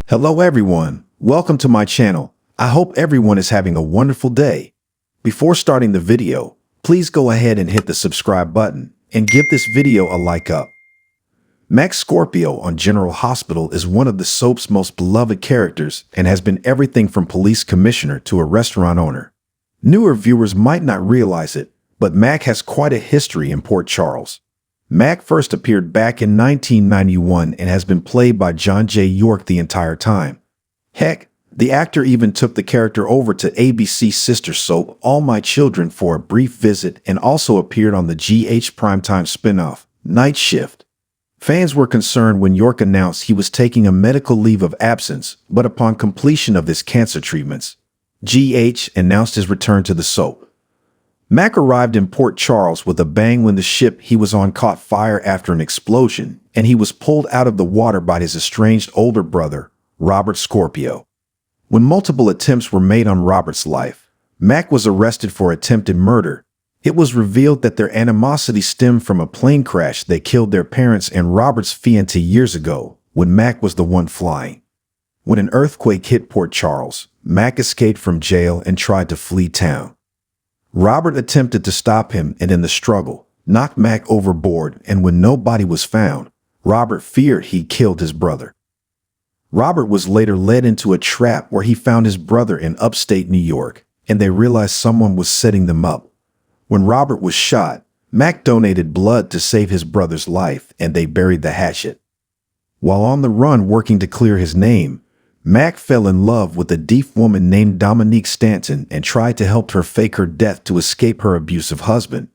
Hello everyone, welcome to my channel. I hope everyone is having a wonderful day. Before starting the video, please go ahead and hit the subscribe button and give this video a like up. Mac Scorpio on General Hospital is one of the soap's most beloved characters and has been everything from police commissioner to a restaurant owner. Newer viewers might not realize it, but Mac has quite a history in Port Charles. Mac first appeared back in 1991 and has been played by John J. York the entire time. Heck, the actor even took the character over to ABC's sister soap All My Children for a brief visit and also appeared on the GH primetime spin-off, Night Shift. Fans were concerned when York announced he was taking a medical leave of absence, but upon completion of his cancer treatments, GH announced his return to the soap. Mac arrived in Port Charles with a bang when the ship he was on caught fire after an explosion, and he was pulled out of the water by his estranged older brother, Robert Scorpio. When multiple attempts were made on Robert's life, Mac was arrested for attempted murder. It was revealed that their animosity stemmed from a plane crash that killed their parents and Robert's fiancée years ago, when Mac was the one flying. When an earthquake hit Port Charles, Mac escaped from jail and tried to flee town. Robert attempted to stop him and in the struggle, knocked Mac overboard, and when nobody was found, Robert feared he killed his brother. Robert was later led into a trap where he found his brother in upstate New York, and they realized someone was setting them up. When Robert was shot, Mac donated blood to save his brother's life, and they buried the hatchet. While on the run working to clear his name, Mac fell in love with a deaf woman named Dominique Stanton and tried to help her fake her death to escape her abusive husband.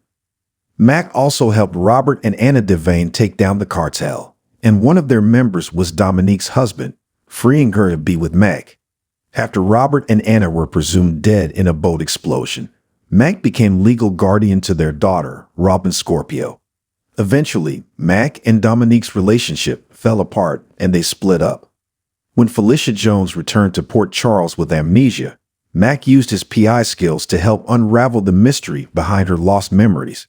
Mac also helped Robert and Anna Devane take down the cartel, and one of their members was Dominique's husband, freeing her to be with Mac. After Robert and Anna were presumed dead in a boat explosion, Mac became legal guardian to their daughter, Robin Scorpio. Eventually, Mac and Dominique's relationship fell apart and they split up. When Felicia Jones returned to Port Charles with amnesia, Mac used his PI skills to help unravel the mystery behind her lost memories.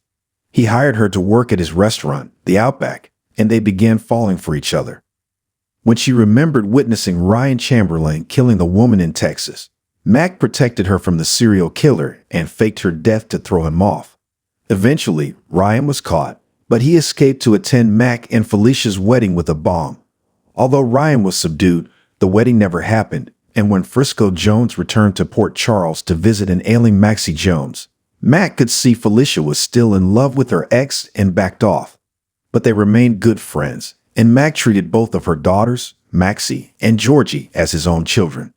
He hired her to work at his restaurant, the Outback, and they began falling for each other. When she remembered witnessing Ryan Chamberlain killing the woman in Texas, Mac protected her from the serial killer and faked her death to throw him off. Eventually, Ryan was caught, but he escaped to attend Mac and Felicia's wedding with a bomb. Although Ryan was subdued, the wedding never happened, and when Frisco Jones returned to Port Charles to visit an ailing Maxie Jones, Mac could see Felicia was still in love with her ex and backed off. But they remained good friends, and Mac treated both of her daughters, Maxie and Georgie, as his own children.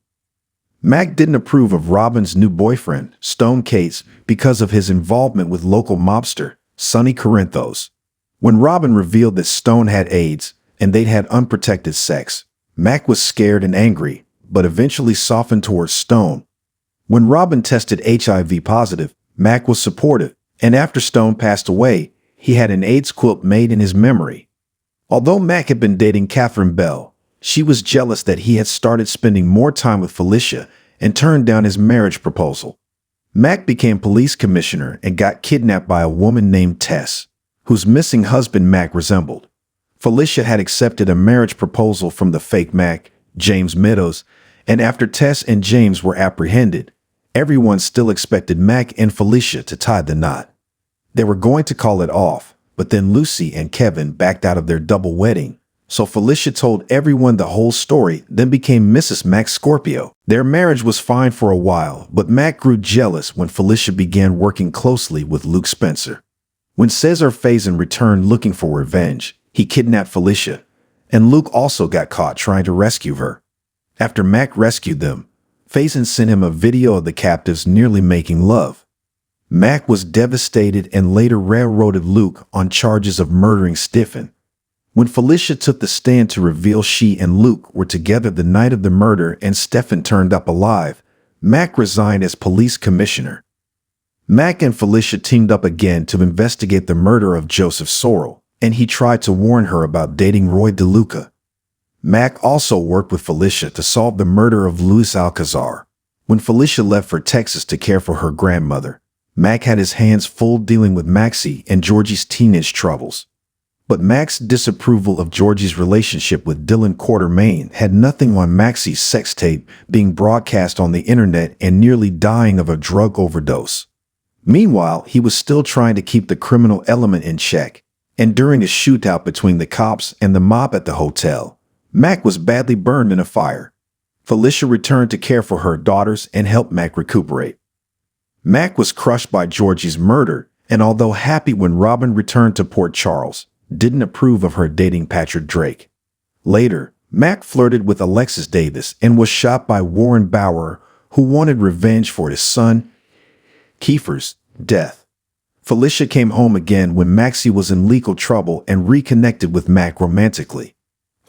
Mac didn't approve of Robin's new boyfriend, Stone Cates, because of his involvement with local mobster, Sonny Corinthos. When Robin revealed that Stone had AIDS, and they'd had unprotected sex, Mac was scared and angry, but eventually softened towards Stone. When Robin tested HIV positive, Mac was supportive, and after Stone passed away, he had an AIDS quilt made in his memory. Although Mac had been dating Catherine Bell, she was jealous that he had started spending more time with Felicia and turned down his marriage proposal. Mac became police commissioner and got kidnapped by a woman named Tess, whose missing husband Mac resembled. Felicia had accepted a marriage proposal from the fake Mac, James Meadows, and after Tess and James were apprehended, everyone still expected Mac and Felicia to tie the knot. They were going to call it off, but then Lucy and Kevin backed out of their double wedding, so Felicia told everyone the whole story, then became Mrs. Mac Scorpio. Their marriage was fine for a while, but Mac grew jealous when Felicia began working closely with Luke Spencer. When Cesar Faison returned looking for revenge, he kidnapped Felicia, and Luke also got caught trying to rescue her. After Mac rescued them, Faison sent him a video of the captives nearly making love. Mac was devastated and later railroaded Luke on charges of murdering Stephen. When Felicia took the stand to reveal she and Luke were together the night of the murder and Stephen turned up alive, Mac resigned as police commissioner. Mac and Felicia teamed up again to investigate the murder of Joseph Sorrell, and he tried to warn her about dating Roy DeLuca. Mac also worked with Felicia to solve the murder of Luis Alcazar. When Felicia left for Texas to care for her grandmother, Mac had his hands full dealing with Maxie and Georgie's teenage troubles. But Mac's disapproval of Georgie's relationship with Dylan Quartermain had nothing on Maxie's sex tape being broadcast on the internet and nearly dying of a drug overdose. Meanwhile, he was still trying to keep the criminal element in check, and during a shootout between the cops and the mob at the hotel, Mac was badly burned in a fire. Felicia returned to care for her daughters and help Mac recuperate. Mac was crushed by Georgie's murder, and although happy when Robin returned to Port Charles, didn't approve of her dating Patrick Drake. Later, Mac flirted with Alexis Davis and was shot by Warren Bauer, who wanted revenge for his son, Kiefer's death. Felicia came home again when Maxie was in legal trouble and reconnected with Mac romantically.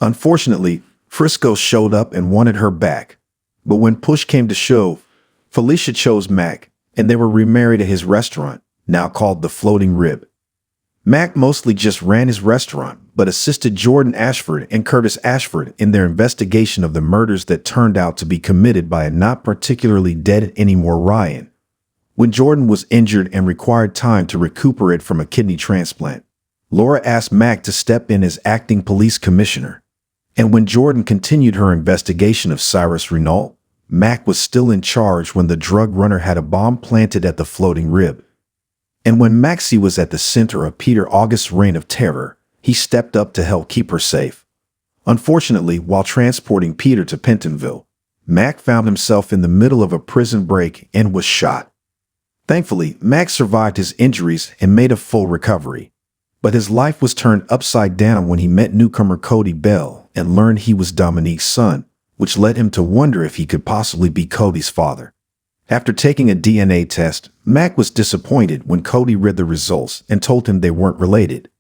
Unfortunately, Frisco showed up and wanted her back. But when push came to shove, Felicia chose Mac, and they were remarried at his restaurant, now called the Floating Rib. Mac mostly just ran his restaurant, but assisted Jordan Ashford and Curtis Ashford in their investigation of the murders that turned out to be committed by a not particularly dead anymore Ryan. When Jordan was injured and required time to recuperate from a kidney transplant, Laura asked Mac to step in as acting police commissioner. And when Jordan continued her investigation of Cyrus Renault, Mac was still in charge when the drug runner had a bomb planted at the Floating Rib. And when Maxie was at the center of Peter August's reign of terror, he stepped up to help keep her safe. Unfortunately, while transporting Peter to Pentonville, Mac found himself in the middle of a prison break and was shot. Thankfully, Mac survived his injuries and made a full recovery. But his life was turned upside down when he met newcomer Cody Bell and learned he was Dominique's son, which led him to wonder if he could possibly be Cody's father. After taking a DNA test, Mac was disappointed when Cody read the results and told him they weren't related.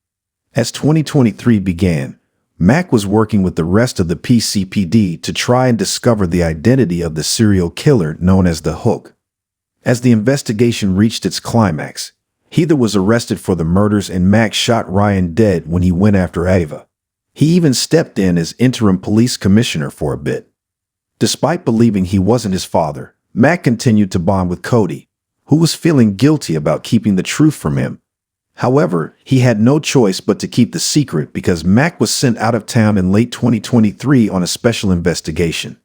As 2023 began, Mac was working with the rest of the PCPD to try and discover the identity of the serial killer known as the Hook. As the investigation reached its climax, Heather was arrested for the murders and Mac shot Ryan dead when he went after Ava. He even stepped in as interim police commissioner for a bit. Despite believing he wasn't his father, Mac continued to bond with Cody, who was feeling guilty about keeping the truth from him. However, he had no choice but to keep the secret because Mac was sent out of town in late 2023 on a special investigation.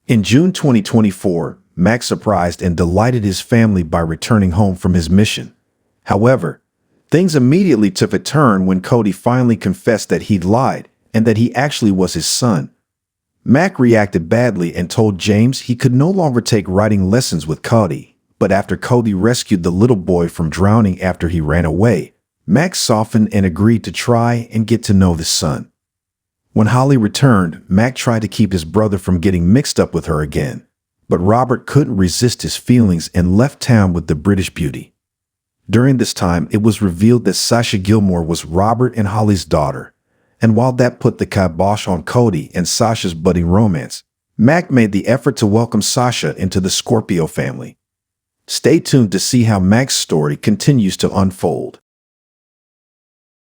In June 2024, Mac surprised and delighted his family by returning home from his mission. However, things immediately took a turn when Cody finally confessed that he'd lied and that he actually was his son. Mac reacted badly and told James he could no longer take writing lessons with Cody, but after Cody rescued the little boy from drowning after he ran away, Mac softened and agreed to try and get to know the son. When Holly returned, Mac tried to keep his brother from getting mixed up with her again, but Robert couldn't resist his feelings and left town with the British beauty. During this time, it was revealed that Sasha Gilmore was Robert and Holly's daughter, and while that put the kibosh on Cody and Sasha's budding romance, Mac made the effort to welcome Sasha into the Scorpio family. Stay tuned to see how Mac's story continues to unfold.